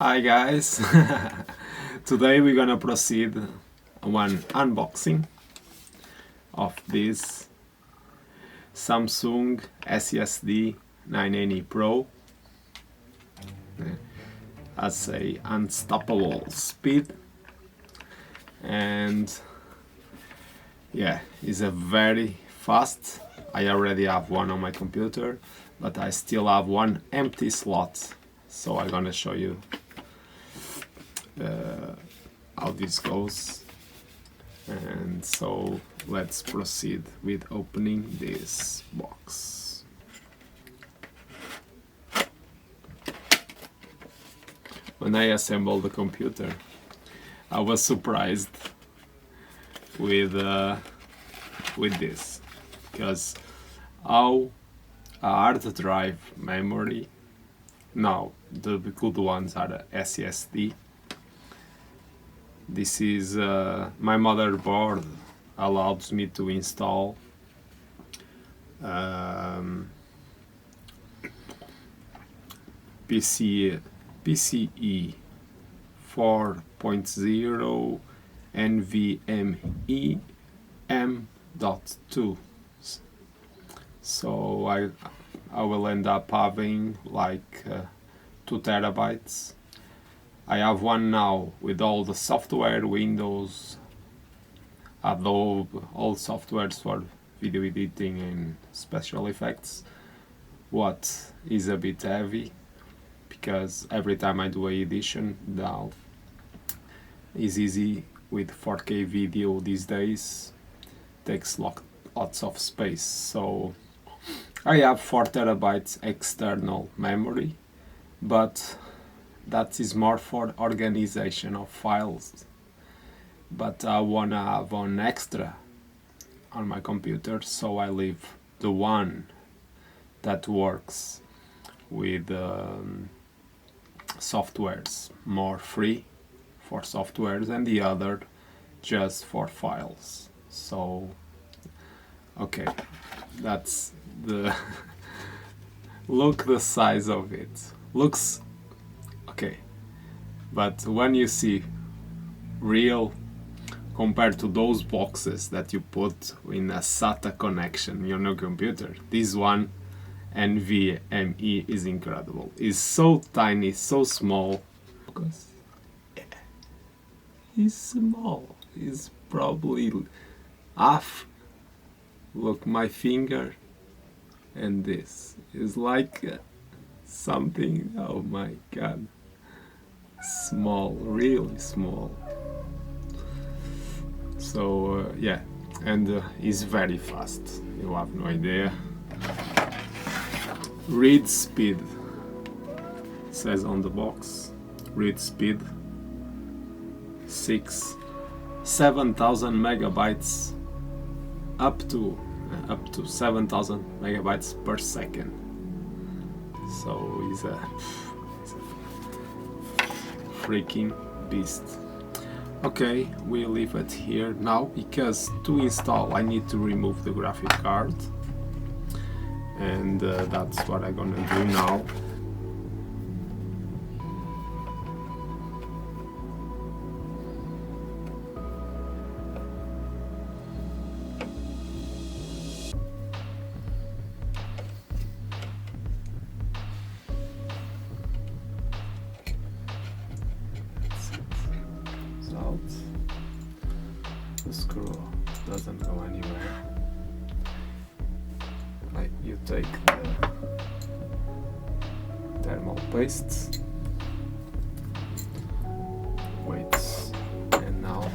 Hi guys, today we're gonna proceed one unboxing of this Samsung SSD Nvme Pro. Has a unstoppable speed and yeah, it's a very fast. I already have one on my computer, but I still have one empty slot, so I'm gonna show you how this goes. And so let's proceed with opening this box. When I assembled the computer, I was surprised with this, because how a hard drive memory, now the good ones are the SSD. This is my motherboard allows me to install PCE 4.0 Nvme M.2. So I will end up having like 2 terabytes. I have one now with all the software, Windows, Adobe, all softwares for video editing and special effects. What is a bit heavy, because every time I do a edition now is easy with 4K video these days, takes lots of space. So I have 4 terabytes external memory, but that is more for organization of files. But I wanna have one extra on my computer, so I leave the one that works with softwares, more free for softwares, and the other just for files. So okay, that's the look, the size of it looks okay, but when you see real, compared to those boxes that you put in a SATA connection on your computer, this one NVMe is incredible. It's so tiny, so small. Because it's small. It's probably half. Look, my finger, and this is like something. Oh my god. Small, really small. So yeah, and it's very fast. You have no idea. Read speed, it says on the box. Read speed 7,000 megabytes up to 7,000 megabytes per second. So it's a freaking beast. Okay, we'll leave it here now, because to install I need to remove the graphic card, and that's what I'm gonna do now. The screw doesn't go anywhere. Like, you take the thermal paste, wait, and now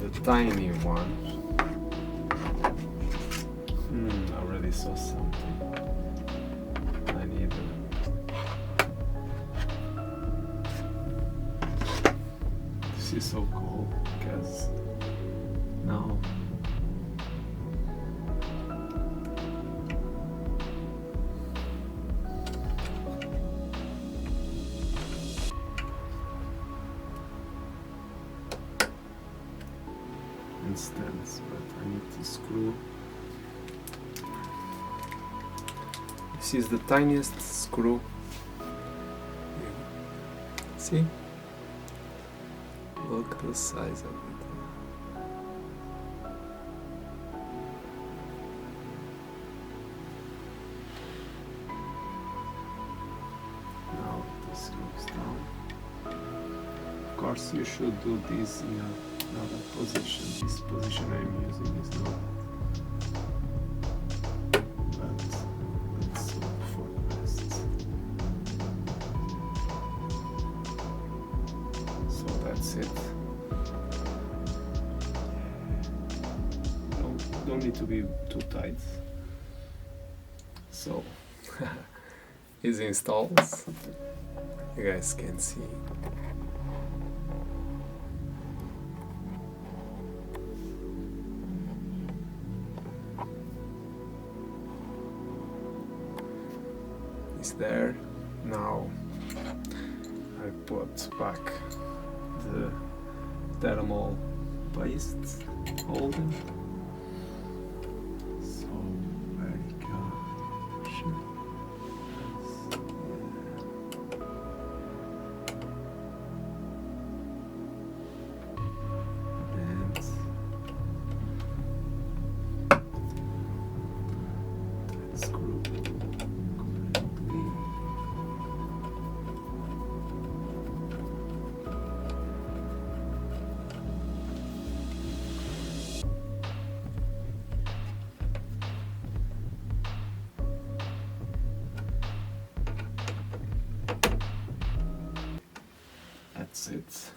the tiny one. I already saw something. I need this is so cool, because now instance, but I need to screw. This is the tiniest screw See? Look the size of it. Now this goes down. Of course you should do this in another position. This position I'm using is not. But let's look for the rest. So that's it. Don't need to be too tight. So it installs. You guys can see. It's there. Now I put back the thermal paste holder. So very good. And that screw completely. That's it.